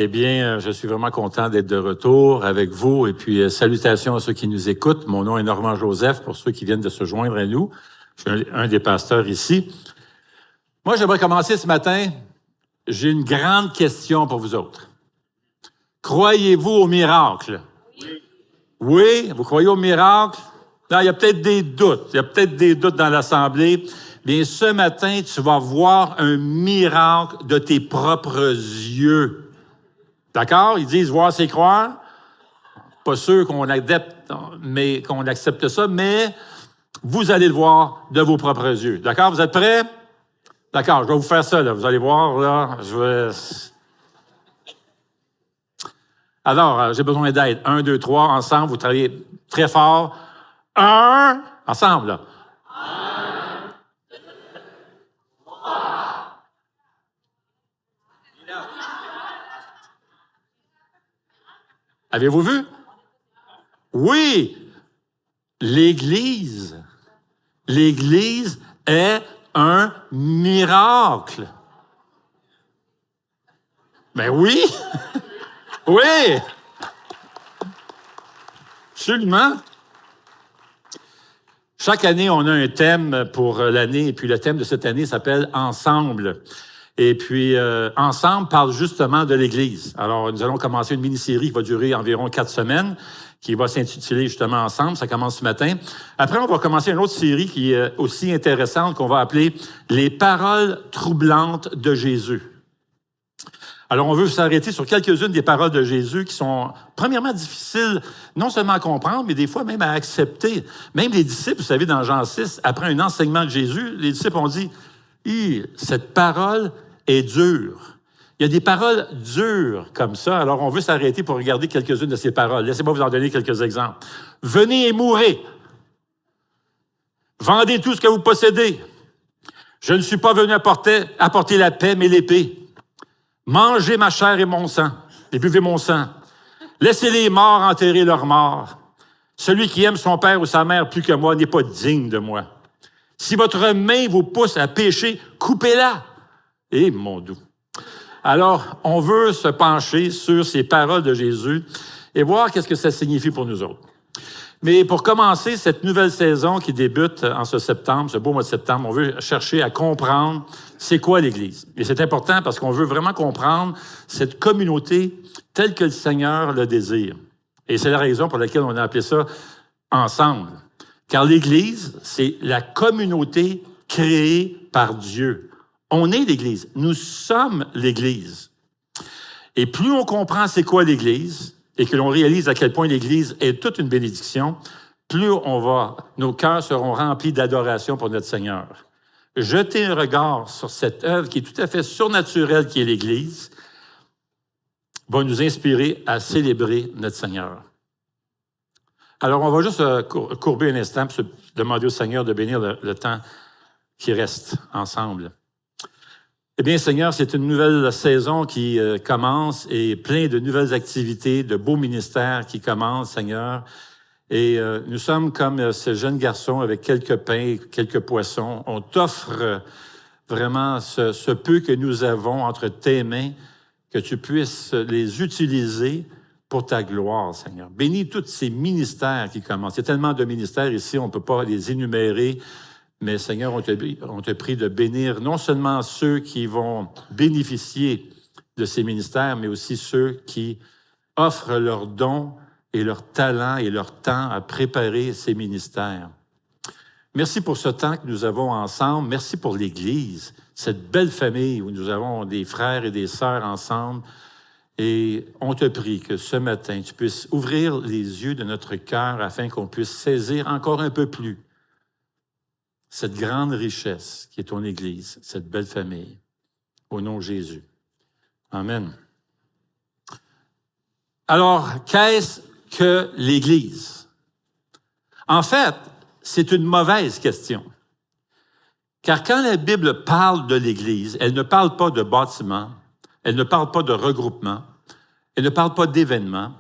Eh bien, je suis vraiment content d'être de retour avec vous. Et puis, salutations à ceux qui nous écoutent. Mon nom est Normand Joseph, pour ceux qui viennent de se joindre à nous. Je suis un des pasteurs ici. Moi, j'aimerais commencer ce matin. J'ai une grande question pour vous autres. Croyez-vous au miracle? Oui, vous croyez au miracle? Non, il y a peut-être des doutes. Il y a peut-être des doutes dans l'Assemblée. Bien, ce matin, tu vas voir un miracle de tes propres yeux. D'accord? Ils disent voir, c'est croire. Pas sûr qu'on accepte ça, mais vous allez le voir de vos propres yeux. D'accord? Vous êtes prêts? D'accord, je vais vous faire ça, là. Vous allez voir, là. Alors, j'ai besoin d'aide. 1, 2, 3, ensemble, vous travaillez très fort. 1, ensemble, là. 1, 2, 3. Avez-vous vu? Oui, l'Église est un miracle. Ben oui, oui, absolument. Chaque année, on a un thème pour l'année, et puis le thème de cette année s'appelle « Ensemble ». Et puis, Ensemble parle justement de l'Église. Alors, nous allons commencer une mini-série qui va durer environ 4 semaines, qui va s'intituler justement Ensemble. Ça commence ce matin. Après, on va commencer une autre série qui est aussi intéressante, qu'on va appeler « Les paroles troublantes de Jésus ». Alors, on veut s'arrêter sur quelques-unes des paroles de Jésus qui sont, premièrement, difficiles non seulement à comprendre, mais des fois même à accepter. Même les disciples, vous savez, dans Jean 6, après un enseignement de Jésus, les disciples ont dit « Cette parole est dure ». Il y a des paroles dures comme ça. Alors, on veut s'arrêter pour regarder quelques-unes de ces paroles. Laissez-moi vous en donner quelques exemples. « Venez et mourrez. Vendez tout ce que vous possédez. Je ne suis pas venu apporter la paix, mais l'épée. Mangez ma chair et mon sang, et buvez mon sang. Laissez les morts enterrer leurs morts. Celui qui aime son père ou sa mère plus que moi n'est pas digne de moi. Si votre main vous pousse à pécher, coupez-la. » Et mon doux. Alors, on veut se pencher sur ces paroles de Jésus et voir qu'est-ce que ça signifie pour nous autres. Mais pour commencer cette nouvelle saison qui débute en ce septembre, ce beau mois de septembre, on veut chercher à comprendre c'est quoi l'Église. Et c'est important parce qu'on veut vraiment comprendre cette communauté telle que le Seigneur le désire. Et c'est la raison pour laquelle on a appelé ça Ensemble. Car l'Église, c'est la communauté créée par Dieu. On est l'Église. Nous sommes l'Église. Et plus on comprend c'est quoi l'Église, et que l'on réalise à quel point l'Église est toute une bénédiction, plus nos cœurs seront remplis d'adoration pour notre Seigneur. Jeter un regard sur cette œuvre qui est tout à fait surnaturelle, qui est l'Église, va nous inspirer à célébrer notre Seigneur. Alors, on va juste courber un instant pour se demander au Seigneur de bénir le temps qui reste ensemble. Eh bien, Seigneur, c'est une nouvelle saison qui commence et plein de nouvelles activités, de beaux ministères qui commencent, Seigneur. Et nous sommes comme ce jeune garçon avec quelques pains, quelques poissons. On t'offre vraiment ce peu que nous avons entre tes mains, que tu puisses les utiliser pour ta gloire, Seigneur. Bénis tous ces ministères qui commencent. Il y a tellement de ministères ici, on ne peut pas les énumérer. Mais Seigneur, on te prie de bénir non seulement ceux qui vont bénéficier de ces ministères, mais aussi ceux qui offrent leurs dons et leurs talents et leur temps à préparer ces ministères. Merci pour ce temps que nous avons ensemble. Merci pour l'Église, cette belle famille où nous avons des frères et des sœurs ensemble. Et on te prie que ce matin, tu puisses ouvrir les yeux de notre cœur afin qu'on puisse saisir encore un peu plus cette grande richesse qui est ton Église, cette belle famille, au nom de Jésus. Amen. Alors, qu'est-ce que l'Église? En fait, c'est une mauvaise question. Car quand la Bible parle de l'Église, elle ne parle pas de bâtiment, elle ne parle pas de regroupement, elle ne parle pas d'événements,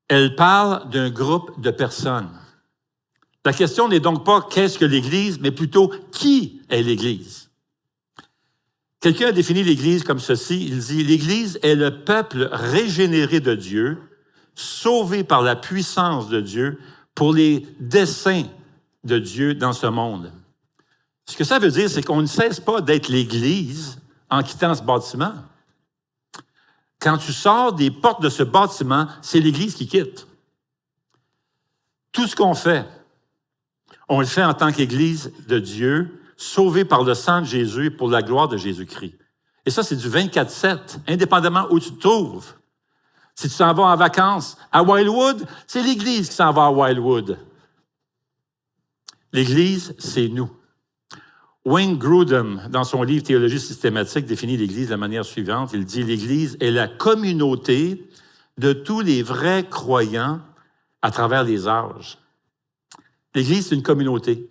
elle parle d'un groupe de personnes. La question n'est donc pas qu'est-ce que l'Église, mais plutôt qui est l'Église. Quelqu'un a défini l'Église comme ceci. Il dit, l'Église est le peuple régénéré de Dieu, sauvé par la puissance de Dieu pour les desseins de Dieu dans ce monde. Ce que ça veut dire, c'est qu'on ne cesse pas d'être l'Église en quittant ce bâtiment. Quand tu sors des portes de ce bâtiment, c'est l'Église qui quitte. Tout ce qu'on fait, on le fait en tant qu'Église de Dieu, sauvée par le sang de Jésus pour la gloire de Jésus-Christ. Et ça, c'est du 24/7, indépendamment où tu te trouves. Si tu t'en vas en vacances à Wildwood, c'est l'Église qui s'en va à Wildwood. L'Église, c'est nous. Wayne Grudem, dans son livre Théologie systématique, définit l'Église de la manière suivante. Il dit « L'Église est la communauté de tous les vrais croyants à travers les âges. » L'Église, c'est une communauté.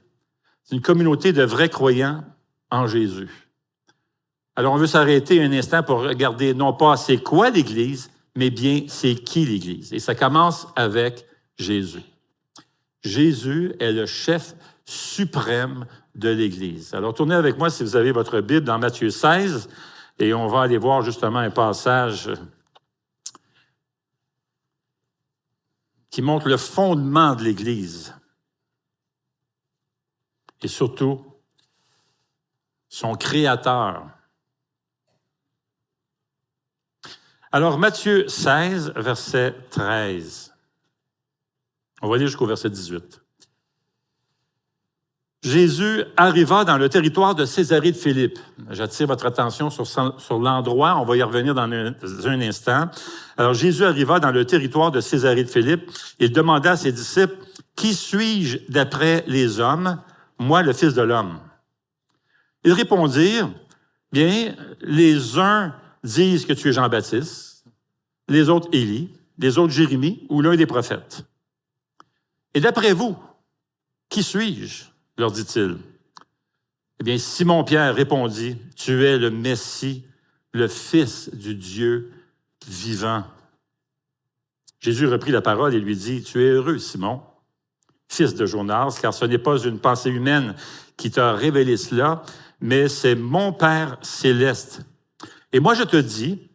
C'est une communauté de vrais croyants en Jésus. Alors, on veut s'arrêter un instant pour regarder non pas c'est quoi l'Église, mais bien c'est qui l'Église. Et ça commence avec Jésus. Jésus est le chef suprême de l'Église. Alors, tournez avec moi, si vous avez votre Bible, dans Matthieu 16, et on va aller voir justement un passage qui montre le fondement de l'Église. Et surtout, son Créateur. Alors, Matthieu 16, verset 13. On va aller jusqu'au verset 18. Jésus arriva dans le territoire de Césarée de Philippe. J'attire votre attention sur l'endroit, on va y revenir dans un instant. Alors, Jésus arriva dans le territoire de Césarée de Philippe. Il demanda à ses disciples, « Qui suis-je d'après les hommes, moi le Fils de l'homme? » Ils répondirent, « Bien, les uns disent que tu es Jean-Baptiste, les autres Élie, les autres Jérémie ou l'un des prophètes. Et d'après vous, qui suis-je? » leur dit-il. Eh bien, Simon-Pierre répondit, « Tu es le Messie, le Fils du Dieu vivant. » Jésus reprit la parole et lui dit, « Tu es heureux, Simon, fils de Jonas, car ce n'est pas une pensée humaine qui t'a révélé cela, mais c'est mon Père céleste. Et moi, je te dis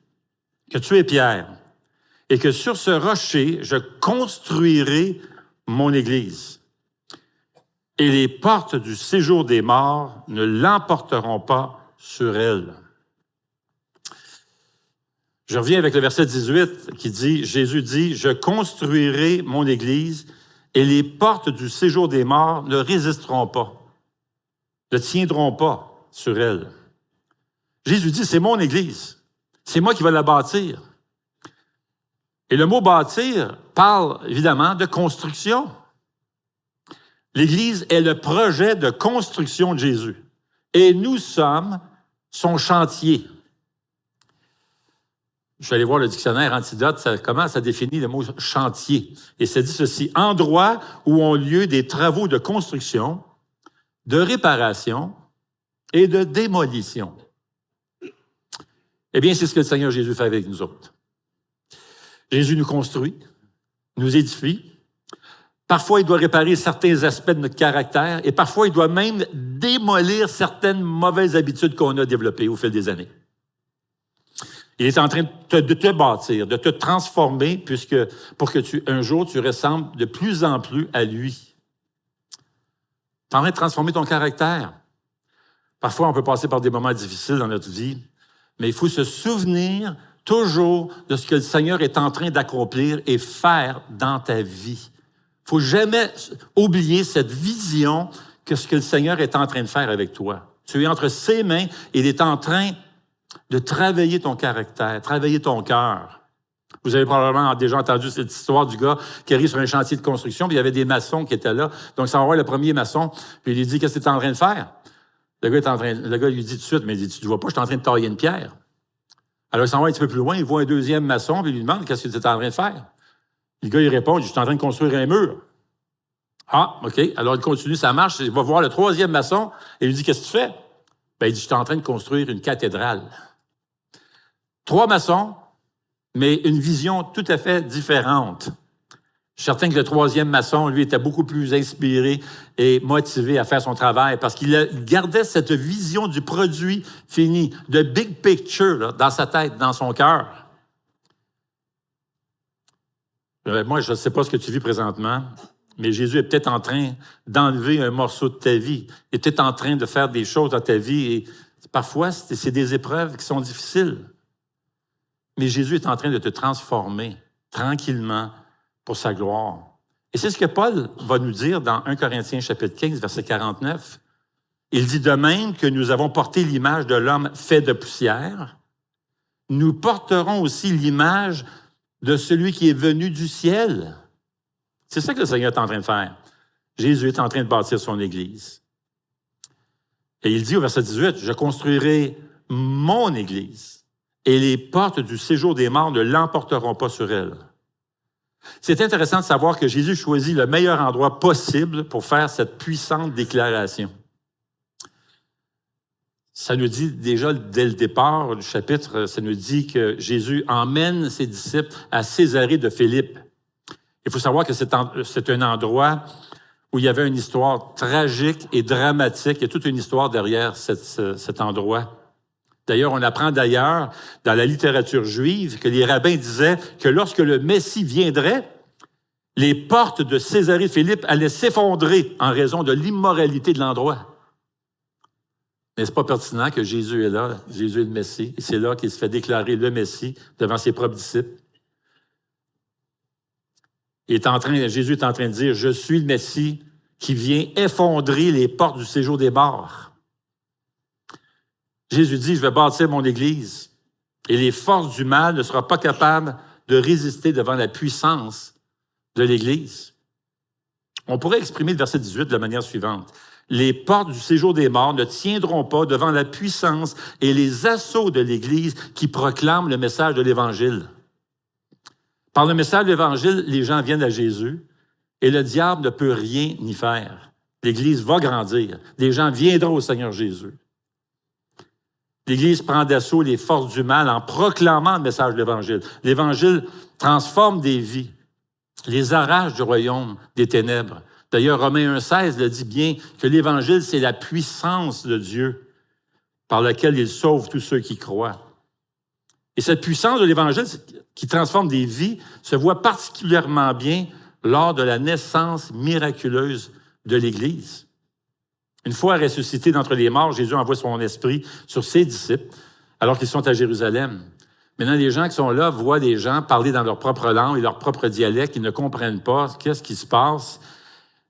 que tu es Pierre, et que sur ce rocher, je construirai mon Église. Et les portes du séjour des morts ne l'emporteront pas sur elle. » Je reviens avec le verset 18 qui dit, Jésus dit, « Je construirai mon Église et les portes du séjour des morts ne résisteront pas, ne tiendront pas sur elle. » Jésus dit, c'est mon Église, c'est moi qui vais la bâtir. Et le mot « bâtir » parle évidemment de construction. L'Église est le projet de construction de Jésus. Et nous sommes son chantier. Je suis allé voir le dictionnaire Antidote, comment ça définit le mot « chantier ». Et ça dit ceci, « endroit où ont lieu des travaux de construction, de réparation et de démolition. » Eh bien, c'est ce que le Seigneur Jésus fait avec nous autres. Jésus nous construit, nous édifie. Parfois, il doit réparer certains aspects de notre caractère et parfois, il doit même démolir certaines mauvaises habitudes qu'on a développées au fil des années. Il est en train de te bâtir, de te transformer pour que un jour, tu ressembles de plus en plus à lui. Tu es en train de transformer ton caractère. Parfois, on peut passer par des moments difficiles dans notre vie, mais il faut se souvenir toujours de ce que le Seigneur est en train d'accomplir et faire dans ta vie. Il ne faut jamais oublier cette vision que ce que le Seigneur est en train de faire avec toi. Tu es entre ses mains et il est en train de travailler ton caractère, travailler ton cœur. Vous avez probablement déjà entendu cette histoire du gars qui arrive sur un chantier de construction, puis il y avait des maçons qui étaient là. Donc, ça va voir le premier maçon, puis il lui dit « Qu'est-ce que tu es en train de faire? » Le gars lui dit tout de suite « Mais tu ne vois pas, je suis en train de tailler une pierre. » Alors, il s'en va un petit peu plus loin, il voit un deuxième maçon, puis il lui demande « Qu'est-ce que tu es en train de faire? » Le gars, il répond « Je suis en train de construire un mur. » Ah, OK. Alors, il continue sa marche, il va voir le troisième maçon, et il lui dit « Qu'est-ce que tu fais? » Ben, il dit « Je suis en train de construire une cathédrale. » 3 maçons, mais une vision tout à fait différente. Je suis certain que le troisième maçon, lui, était beaucoup plus inspiré et motivé à faire son travail parce qu'il gardait cette vision du produit fini, de big picture, là, dans sa tête, dans son cœur. Moi, je ne sais pas ce que tu vis présentement, mais Jésus est peut-être en train d'enlever un morceau de ta vie. Il est peut-être en train de faire des choses dans ta vie et parfois, c'est des épreuves qui sont difficiles. Mais Jésus est en train de te transformer tranquillement pour sa gloire. Et c'est ce que Paul va nous dire dans 1 Corinthiens chapitre 15, verset 49. Il dit, de même que nous avons porté l'image de l'homme fait de poussière, nous porterons aussi l'image de celui qui est venu du ciel. C'est ça que le Seigneur est en train de faire. Jésus est en train de bâtir son Église. Et il dit au verset 18, « Je construirai mon Église, et les portes du séjour des morts ne l'emporteront pas sur elle. » C'est intéressant de savoir que Jésus choisit le meilleur endroit possible pour faire cette puissante déclaration. Ça nous dit déjà dès le départ du chapitre, ça nous dit que Jésus emmène ses disciples à Césarée de Philippe. Il faut savoir que c'est un endroit où il y avait une histoire tragique et dramatique. Il y a toute une histoire derrière cet endroit. D'ailleurs, on apprend dans la littérature juive, que les rabbins disaient que lorsque le Messie viendrait, les portes de Césarée de Philippe allaient s'effondrer en raison de l'immoralité de l'endroit. N'est-ce pas pertinent que Jésus est là, Jésus est le Messie, et c'est là qu'il se fait déclarer le Messie devant ses propres disciples. Jésus est en train de dire, « Je suis le Messie qui vient effondrer les portes du séjour des morts. » Jésus dit, « Je vais bâtir mon Église et les forces du mal ne seront pas capables de résister devant la puissance de l'Église. » On pourrait exprimer le verset 18 de la manière suivante. « Les portes du séjour des morts ne tiendront pas devant la puissance et les assauts de l'Église qui proclame le message de l'Évangile. » Par le message de l'Évangile, les gens viennent à Jésus et le diable ne peut rien y faire. L'Église va grandir. Les gens viendront au Seigneur Jésus. L'Église prend d'assaut les forces du mal en proclamant le message de l'Évangile. L'Évangile transforme des vies, les arrache du royaume des ténèbres. D'ailleurs, Romains 1,16 le dit bien que l'Évangile, c'est la puissance de Dieu par laquelle il sauve tous ceux qui croient. Et cette puissance de l'Évangile qui transforme des vies se voit particulièrement bien lors de la naissance miraculeuse de l'Église. Une fois ressuscité d'entre les morts, Jésus envoie son esprit sur ses disciples alors qu'ils sont à Jérusalem. Maintenant, les gens qui sont là voient des gens parler dans leur propre langue et leur propre dialecte, ils ne comprennent pas qu'est-ce qui se passe.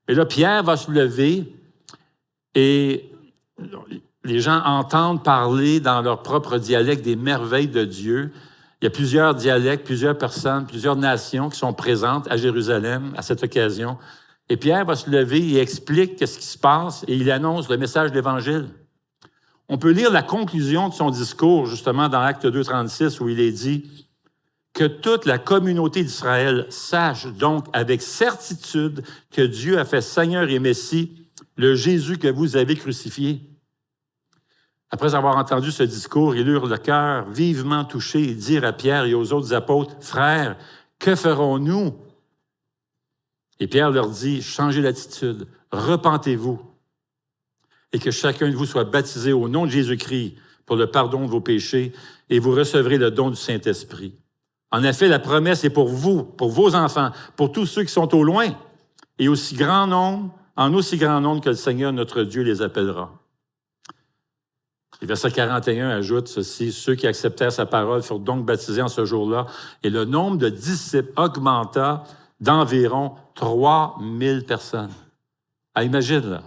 Et là, Pierre va se lever et les gens entendent parler dans leur propre dialecte des merveilles de Dieu. Il y a plusieurs dialectes, plusieurs personnes, plusieurs nations qui sont présentes à Jérusalem à cette occasion. Et Pierre va se lever et explique ce qui se passe et il annonce le message de l'Évangile. On peut lire la conclusion de son discours, justement, dans Acte 2, 36, où il est dit « Que toute la communauté d'Israël sache donc avec certitude que Dieu a fait Seigneur et Messie, le Jésus que vous avez crucifié. » Après avoir entendu ce discours, ils eurent le cœur vivement touché et dirent à Pierre et aux autres apôtres, « Frères, que ferons-nous? » Et Pierre leur dit, « Changez d'attitude, repentez-vous, et que chacun de vous soit baptisé au nom de Jésus-Christ pour le pardon de vos péchés, et vous recevrez le don du Saint-Esprit. En effet, la promesse est pour vous, pour vos enfants, pour tous ceux qui sont au loin, et en aussi grand nombre que le Seigneur notre Dieu les appellera. » Et verset 41 ajoute ceci, « Ceux qui acceptèrent sa parole furent donc baptisés en ce jour-là, et le nombre de disciples augmenta d'environ 3000 personnes. » Ah, imagine, là.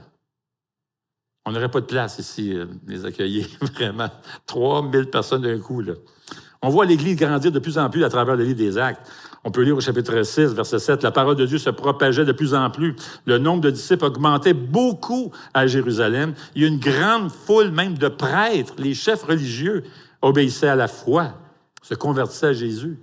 On n'aurait pas de place ici, les accueillir, vraiment. 3000 personnes d'un coup, là. On voit l'Église grandir de plus en plus à travers le livre des Actes. On peut lire au chapitre 6, verset 7, « La parole de Dieu se propageait de plus en plus. Le nombre de disciples augmentait beaucoup à Jérusalem. Il y a une grande foule même de prêtres, les chefs religieux, obéissaient à la foi, se convertissaient à Jésus. »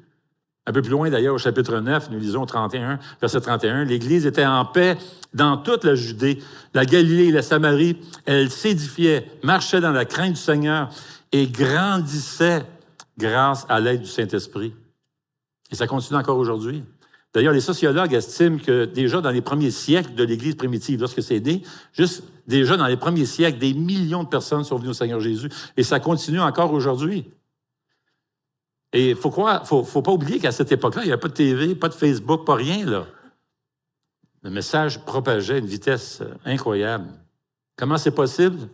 Un peu plus loin, d'ailleurs, au chapitre 9, nous lisons 31, verset 31, « L'Église était en paix dans toute la Judée, la Galilée et la Samarie. Elle s'édifiait, marchait dans la crainte du Seigneur et grandissait grâce à l'aide du Saint-Esprit. » Et ça continue encore aujourd'hui. D'ailleurs, les sociologues estiment que déjà dans les premiers siècles de l'Église primitive, lorsque c'est né, juste déjà dans les premiers siècles, des millions de personnes sont venues au Seigneur Jésus. Et ça continue encore aujourd'hui. Et il faut pas oublier qu'à cette époque-là, il n'y avait pas de TV, pas de Facebook, pas rien, là. Le message propageait à une vitesse incroyable. Comment c'est possible?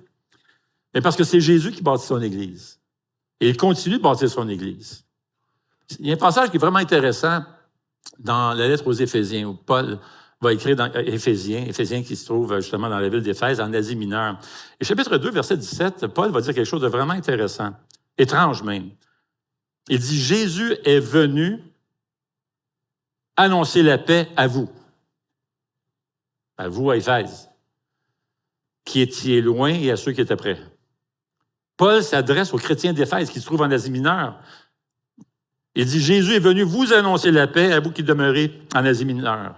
Mais parce que c'est Jésus qui bâtit son Église. Et il continue de bâtir son Église. Il y a un passage qui est vraiment intéressant dans la lettre aux Éphésiens, où Paul va écrire dans Éphésiens qui se trouve justement dans la ville d'Éphèse, en Asie mineure. Et chapitre 2, verset 17, Paul va dire quelque chose de vraiment intéressant, étrange même. Il dit, Jésus est venu annoncer la paix à vous à Éphèse, qui étiez loin et à ceux qui étaient près. Paul s'adresse aux chrétiens d'Éphèse qui se trouvent en Asie mineure. Il dit, Jésus est venu vous annoncer la paix à vous qui demeurez en Asie mineure.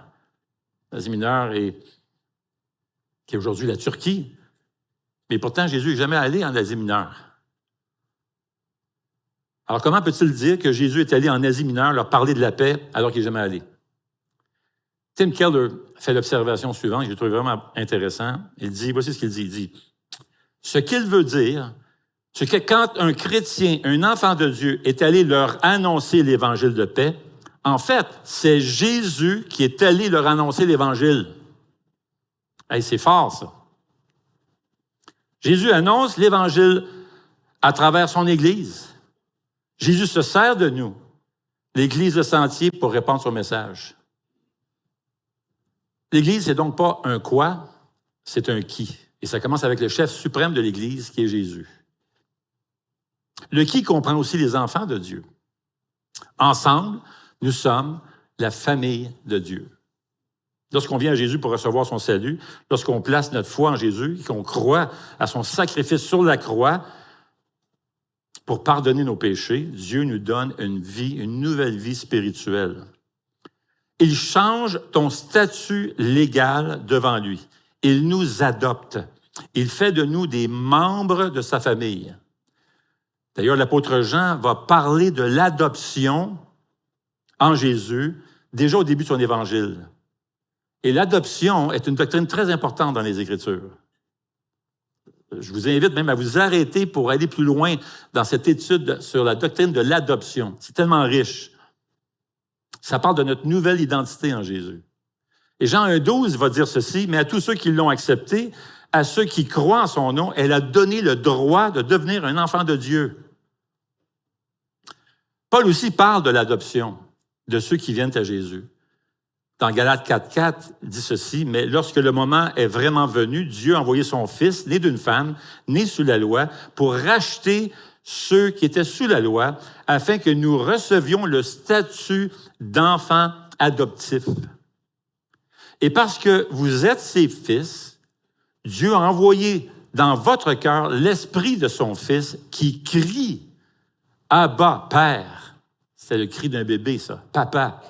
L'Asie mineure qui est aujourd'hui la Turquie. Mais pourtant, Jésus n'est jamais allé en Asie mineure. Alors, comment peut-il dire que Jésus est allé en Asie mineure leur parler de la paix alors qu'il n'est jamais allé? Tim Keller fait l'observation suivante, que j'ai trouvé vraiment intéressant. Il dit, voici ce qu'il dit. Il dit, ce qu'il veut dire, c'est que quand un chrétien, un enfant de Dieu, est allé leur annoncer l'évangile de paix, en fait, c'est Jésus qui est allé leur annoncer l'évangile. Hey, c'est fort, ça. Jésus annonce l'évangile à travers son Église. Jésus se sert de nous, l'Église de Sentier, pour répandre son message. L'Église, c'est donc pas un quoi, c'est un qui. Et ça commence avec le chef suprême de l'Église, qui est Jésus. Le qui comprend aussi les enfants de Dieu. Ensemble, nous sommes la famille de Dieu. Lorsqu'on vient à Jésus pour recevoir son salut, lorsqu'on place notre foi en Jésus, qu'on croit à son sacrifice sur la croix pour pardonner nos péchés, Dieu nous donne une vie, une nouvelle vie spirituelle. Il change ton statut légal devant lui. Il nous adopte. Il fait de nous des membres de sa famille. D'ailleurs, l'apôtre Jean va parler de l'adoption en Jésus déjà au début de son évangile. Et l'adoption est une doctrine très importante dans les Écritures. Je vous invite même à vous arrêter pour aller plus loin dans cette étude sur la doctrine de l'adoption. C'est tellement riche. Ça parle de notre nouvelle identité en Jésus. Et Jean 1,12 va dire ceci, « Mais à tous ceux qui l'ont accepté, à ceux qui croient en son nom, elle a donné le droit de devenir un enfant de Dieu. » Paul aussi parle de l'adoption de ceux qui viennent à Jésus. Dans Galates 4,4, il dit ceci, « Mais lorsque le moment est vraiment venu, Dieu a envoyé son Fils, né d'une femme, né sous la loi, pour racheter ceux qui étaient sous la loi, afin que nous recevions le statut d'enfants adoptifs. Et parce que vous êtes ses fils, Dieu a envoyé dans votre cœur l'esprit de son Fils qui crie « Abba, Père ». C'est le cri d'un bébé, ça. « Papa ».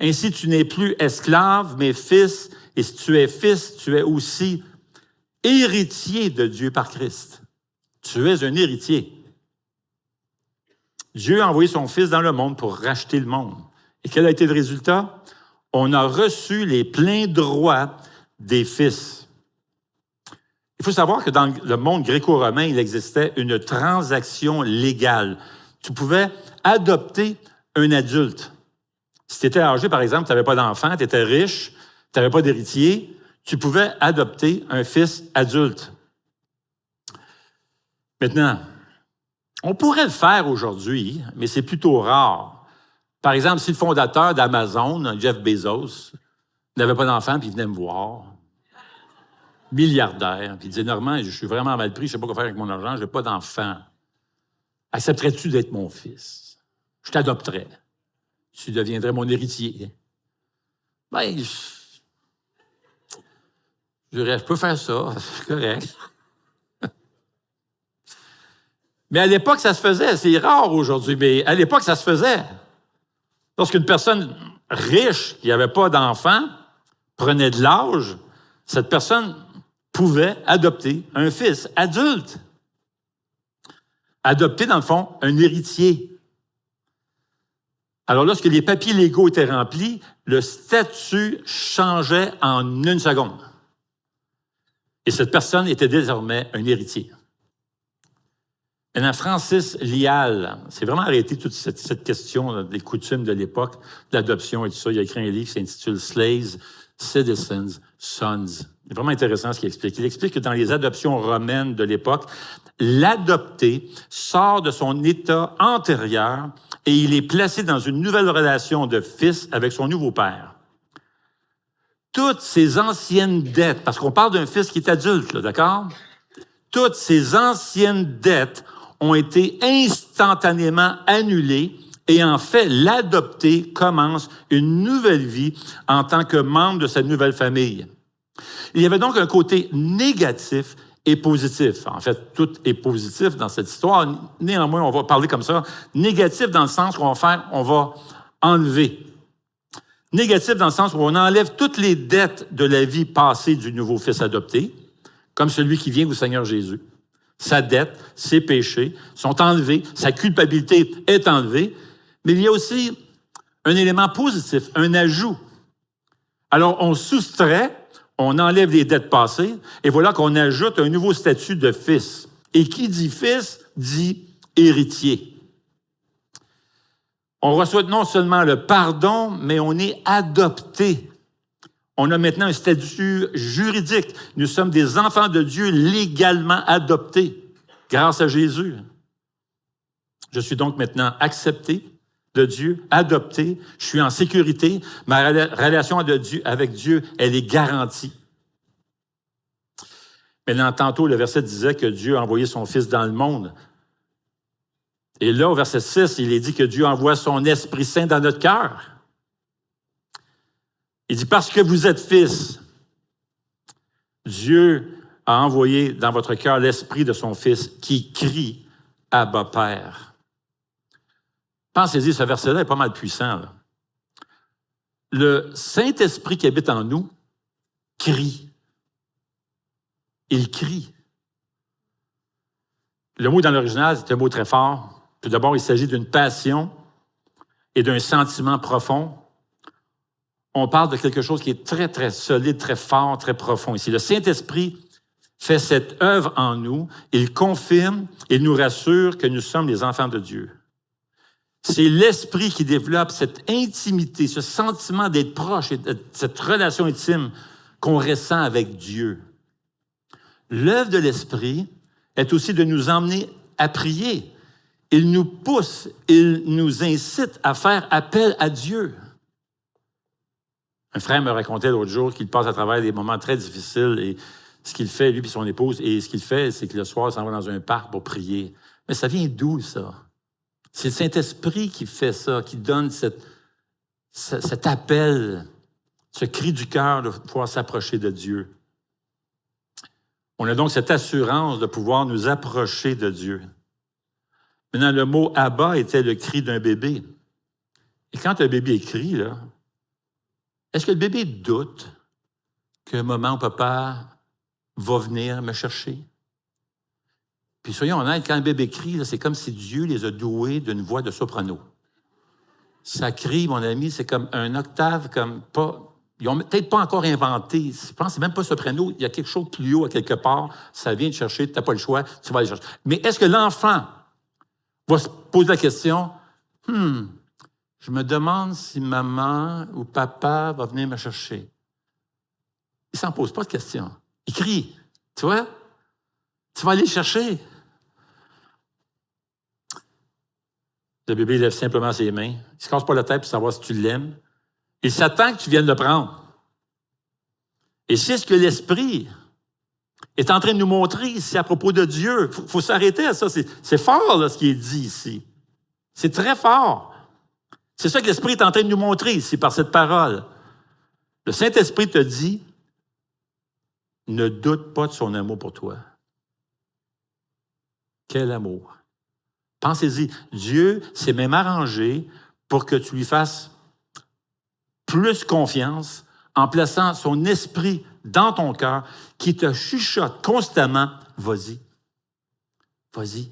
Ainsi, tu n'es plus esclave, mais fils, et si tu es fils, tu es aussi héritier de Dieu par Christ. Tu es un héritier. Dieu a envoyé son Fils dans le monde pour racheter le monde. Et quel a été le résultat? On a reçu les pleins droits des fils. Il faut savoir que dans le monde gréco-romain, il existait une transaction légale. Tu pouvais adopter un adulte. Si tu étais âgé, par exemple, tu n'avais pas d'enfant, tu étais riche, tu n'avais pas d'héritier, tu pouvais adopter un fils adulte. Maintenant, on pourrait le faire aujourd'hui, mais c'est plutôt rare. Par exemple, si le fondateur d'Amazon, Jeff Bezos, n'avait pas d'enfant, puis il venait me voir, milliardaire, puis il disait « Normand, je suis vraiment mal pris, je ne sais pas quoi faire avec mon argent, je n'ai pas d'enfant. Accepterais-tu d'être mon fils? Je t'adopterais. Tu deviendrais mon héritier. » Ben, je dirais, je peux faire ça, c'est correct. Mais à l'époque, ça se faisait. C'est rare aujourd'hui, mais à l'époque, ça se faisait. Lorsqu'une personne riche, qui n'avait pas d'enfant, prenait de l'âge, cette personne pouvait adopter un fils adulte. Adopter, dans le fond, un héritier. Alors, lorsque les papiers légaux étaient remplis, le statut changeait en 1 seconde. Et cette personne était désormais un héritier. Maintenant, Francis Lial s'est vraiment arrêté toute cette question des coutumes de l'époque, de l'adoption et tout ça. Il a écrit un livre qui s'intitule « Slaves, Citizens, Sons ». C'est vraiment intéressant ce qu'il explique. Il explique que dans les adoptions romaines de l'époque, l'adopté sort de son état antérieur et il est placé dans une nouvelle relation de fils avec son nouveau père. Toutes ces anciennes dettes, parce qu'on parle d'un fils qui est adulte, là, d'accord? Toutes ces anciennes dettes ont été instantanément annulées et en fait, l'adopté commence une nouvelle vie en tant que membre de sa nouvelle famille. Il y avait donc un côté négatif et positif. En fait, tout est positif dans cette histoire. Néanmoins, on va parler comme ça. Négatif dans le sens qu'on va enlever. Négatif dans le sens où on enlève toutes les dettes de la vie passée du nouveau fils adopté, comme celui qui vient au Seigneur Jésus. Sa dette, ses péchés sont enlevés, sa culpabilité est enlevée, mais il y a aussi un élément positif, un ajout. Alors, on soustrait, on enlève les dettes passées, et voilà qu'on ajoute un nouveau statut de fils. Et qui dit fils, dit héritier. On reçoit non seulement le pardon, mais on est adopté. On a maintenant un statut juridique. Nous sommes des enfants de Dieu légalement adoptés grâce à Jésus. Je suis donc maintenant accepté de Dieu, adopté. Je suis en sécurité. Ma relation avec Dieu, elle est garantie. Maintenant, tantôt, le verset disait que Dieu a envoyé son Fils dans le monde. Et là, au verset 6, il est dit que Dieu envoie son Esprit Saint dans notre cœur. Il dit, parce que vous êtes fils, Dieu a envoyé dans votre cœur l'Esprit de son Fils qui crie « Abba, Père ». Pensez-y, ce verset-là est pas mal puissant, là. Le Saint-Esprit qui habite en nous crie. Il crie. Le mot dans l'original, c'est un mot très fort. Tout d'abord, il s'agit d'une passion et d'un sentiment profond. On parle de quelque chose qui est très, très solide, très fort, très profond ici. Le Saint-Esprit fait cette œuvre en nous. Il confirme, il nous rassure que nous sommes les enfants de Dieu. C'est l'Esprit qui développe cette intimité, ce sentiment d'être proche et cette relation intime qu'on ressent avec Dieu. L'œuvre de l'Esprit est aussi de nous emmener à prier. Il nous pousse, il nous incite à faire appel à Dieu. Un frère me racontait l'autre jour qu'il passe à travers des moments très difficiles et ce qu'il fait, lui et son épouse, et ce qu'il fait, c'est que le soir, il s'en va dans un parc pour prier. Mais ça vient d'où, ça? C'est le Saint-Esprit qui fait ça, qui donne cet appel, ce cri du cœur de pouvoir s'approcher de Dieu. On a donc cette assurance de pouvoir nous approcher de Dieu. Maintenant, le mot « Abba » était le cri d'un bébé. Et quand un bébé crie, là, est-ce que le bébé doute qu'un moment où papa va venir me chercher? Puis soyons honnêtes, quand un bébé crie, là, c'est comme si Dieu les a doués d'une voix de soprano. Ça crie, mon ami, c'est comme un octave, comme pas... Ils n'ont peut-être pas encore inventé. Je pense que c'est même pas soprano. Il y a quelque chose plus haut à quelque part. Ça vient te chercher, tu n'as pas le choix, tu vas aller chercher. Mais est-ce que l'enfant va se poser la question, je me demande si maman ou papa va venir me chercher. Il ne s'en pose pas de question. Il crie. Tu vois? Tu vas aller le chercher. Le bébé lève simplement ses mains. Il ne se casse pas la tête pour savoir si tu l'aimes. Il s'attend que tu viennes le prendre. Et c'est ce que l'Esprit est en train de nous montrer ici à propos de Dieu. Il faut s'arrêter à ça. C'est fort, là, ce qui est dit ici. C'est très fort. C'est ça que l'Esprit est en train de nous montrer ici par cette parole. Le Saint-Esprit te dit, ne doute pas de son amour pour toi. Quel amour! Pensez-y, Dieu s'est même arrangé pour que tu lui fasses plus confiance en plaçant son esprit dans ton cœur qui te chuchote constamment, vas-y, vas-y.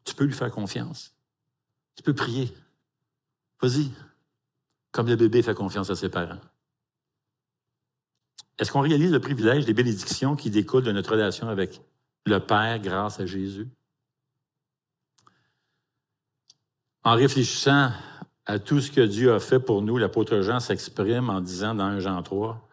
Tu peux lui faire confiance. Tu peux prier. Vas-y, comme le bébé fait confiance à ses parents. Est-ce qu'on réalise le privilège des bénédictions qui découlent de notre relation avec le Père grâce à Jésus? En réfléchissant à tout ce que Dieu a fait pour nous, l'apôtre Jean s'exprime en disant dans 1 Jean 3,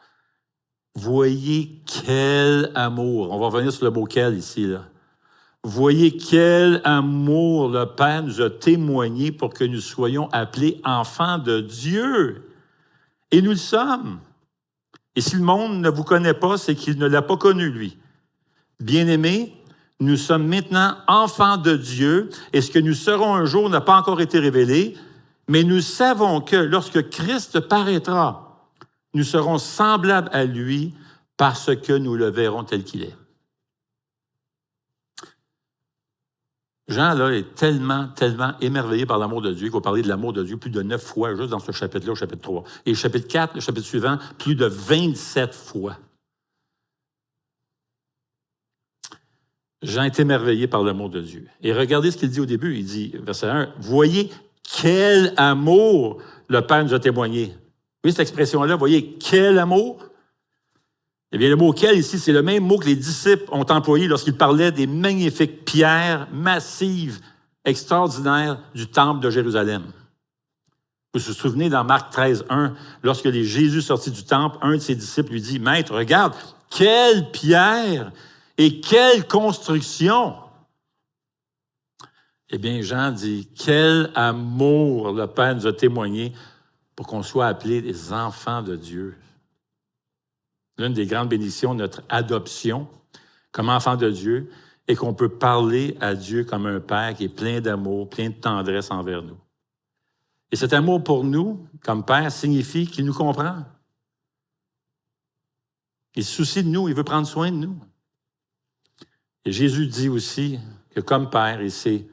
« Voyez quel amour! » On va revenir sur le mot « quel » ici, là. « Voyez quel amour le Père nous a témoigné pour que nous soyons appelés enfants de Dieu. Et nous le sommes. Et si le monde ne vous connaît pas, c'est qu'il ne l'a pas connu, lui. Bien-aimés, nous sommes maintenant enfants de Dieu, et ce que nous serons un jour n'a pas encore été révélé, mais nous savons que lorsque Christ paraîtra, nous serons semblables à lui parce que nous le verrons tel qu'il est. Jean, là, est tellement émerveillé par l'amour de Dieu qu'il va parler de l'amour de Dieu plus de 9 fois, juste dans ce chapitre-là, au chapitre 3. Et le chapitre 4, le chapitre suivant, plus de 27 fois. Jean est émerveillé par l'amour de Dieu. Et regardez ce qu'il dit au début. Il dit, verset 1, « Voyez quel amour le Père nous a témoigné. » Vous voyez cette expression-là, « Voyez quel amour ». Eh bien, le mot « quel » ici, c'est le même mot que les disciples ont employé lorsqu'ils parlaient des magnifiques pierres massives, extraordinaires du temple de Jérusalem. Vous vous souvenez dans Marc 13, 1, lorsque Jésus sortit du temple, un de ses disciples lui dit, « Maître, regarde, quelle pierre et quelle construction! » Eh bien, Jean dit, « Quel amour le Père nous a témoigné pour qu'on soit appelés des enfants de Dieu. » L'une des grandes bénédictions de notre adoption comme enfant de Dieu est qu'on peut parler à Dieu comme un Père qui est plein d'amour, plein de tendresse envers nous. Et cet amour pour nous, comme Père, signifie qu'il nous comprend. Il se soucie de nous, il veut prendre soin de nous. Et Jésus dit aussi que comme Père, il sait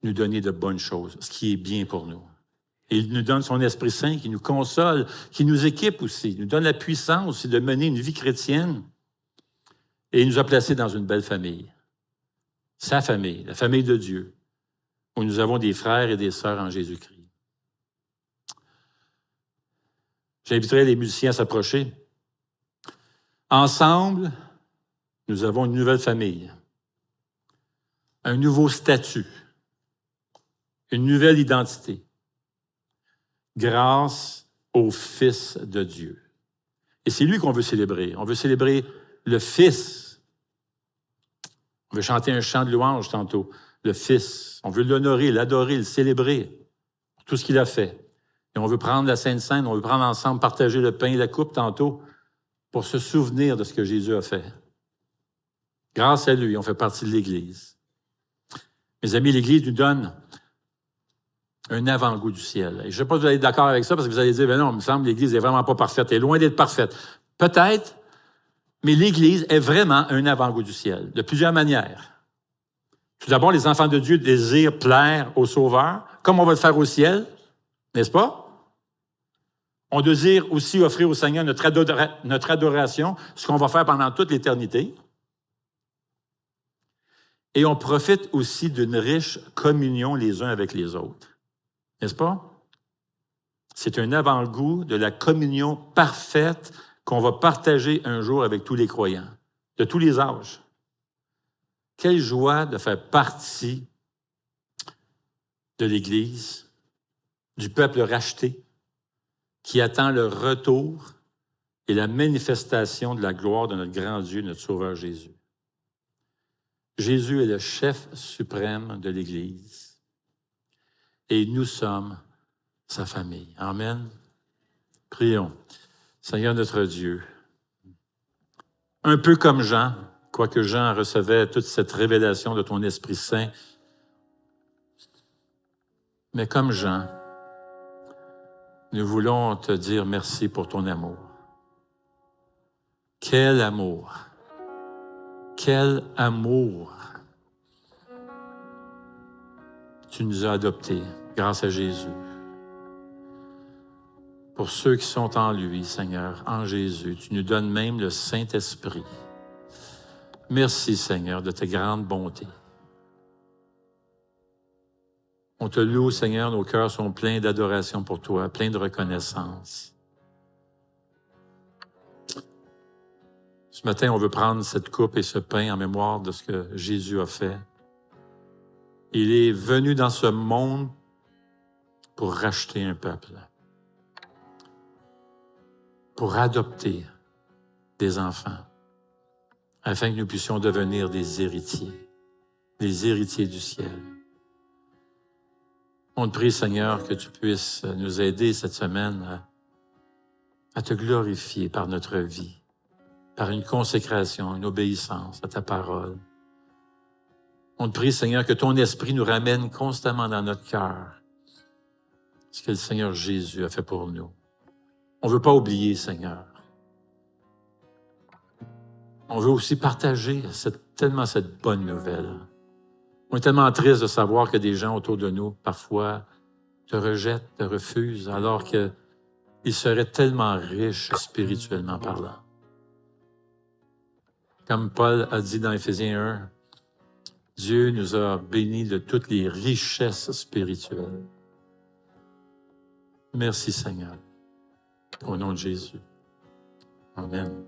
nous donner de bonnes choses, ce qui est bien pour nous. Et il nous donne son Esprit Saint qui nous console, qui nous équipe aussi, nous donne la puissance aussi de mener une vie chrétienne. Et il nous a placés dans une belle famille. Sa famille, la famille de Dieu, où nous avons des frères et des sœurs en Jésus-Christ. J'inviterai les musiciens à s'approcher. Ensemble, nous avons une nouvelle famille, un nouveau statut, une nouvelle identité. Grâce au Fils de Dieu. Et c'est lui qu'on veut célébrer. On veut célébrer le Fils. On veut chanter un chant de louange tantôt. Le Fils. On veut l'honorer, l'adorer, le célébrer pour tout ce qu'il a fait. Et on veut prendre la Sainte Seine, on veut prendre ensemble, partager le pain et la coupe tantôt pour se souvenir de ce que Jésus a fait. Grâce à lui, on fait partie de l'Église. Mes amis, l'Église nous donne un avant-goût du ciel. Et je ne sais pas si vous allez être d'accord avec ça, parce que vous allez dire, ben non, il me semble que l'Église n'est vraiment pas parfaite. Elle est loin d'être parfaite. Peut-être, mais l'Église est vraiment un avant-goût du ciel, de plusieurs manières. Tout d'abord, les enfants de Dieu désirent plaire au Sauveur, comme on va le faire au ciel, n'est-ce pas? On désire aussi offrir au Seigneur notre adoration, ce qu'on va faire pendant toute l'éternité. Et on profite aussi d'une riche communion les uns avec les autres. N'est-ce pas? C'est un avant-goût de la communion parfaite qu'on va partager un jour avec tous les croyants, de tous les âges. Quelle joie de faire partie de l'Église, du peuple racheté, qui attend le retour et la manifestation de la gloire de notre grand Dieu, notre Sauveur Jésus. Jésus est le chef suprême de l'Église. Et nous sommes sa famille. Amen. Prions. Seigneur notre Dieu, un peu comme Jean, quoique Jean recevait toute cette révélation de ton Esprit Saint, mais comme Jean, nous voulons te dire merci pour ton amour. Quel amour! Quel amour! Tu nous as adoptés grâce à Jésus. Pour ceux qui sont en lui, Seigneur, en Jésus, tu nous donnes même le Saint-Esprit. Merci, Seigneur, de ta grande bonté. On te loue, Seigneur, nos cœurs sont pleins d'adoration pour toi, pleins de reconnaissance. Ce matin, on veut prendre cette coupe et ce pain en mémoire de ce que Jésus a fait. Il est venu dans ce monde pour racheter un peuple, pour adopter des enfants, afin que nous puissions devenir des héritiers du ciel. On te prie, Seigneur, que tu puisses nous aider cette semaine à te glorifier par notre vie, par une consécration, une obéissance à ta parole. On te prie, Seigneur, que ton esprit nous ramène constamment dans notre cœur ce que le Seigneur Jésus a fait pour nous. On ne veut pas oublier, Seigneur. On veut aussi partager tellement cette bonne nouvelle. On est tellement triste de savoir que des gens autour de nous, parfois, te rejettent, te refusent, alors qu'ils seraient tellement riches spirituellement parlant. Comme Paul a dit dans Éphésiens 1, Dieu nous a bénis de toutes les richesses spirituelles. Merci, Seigneur. Au nom de Jésus. Amen.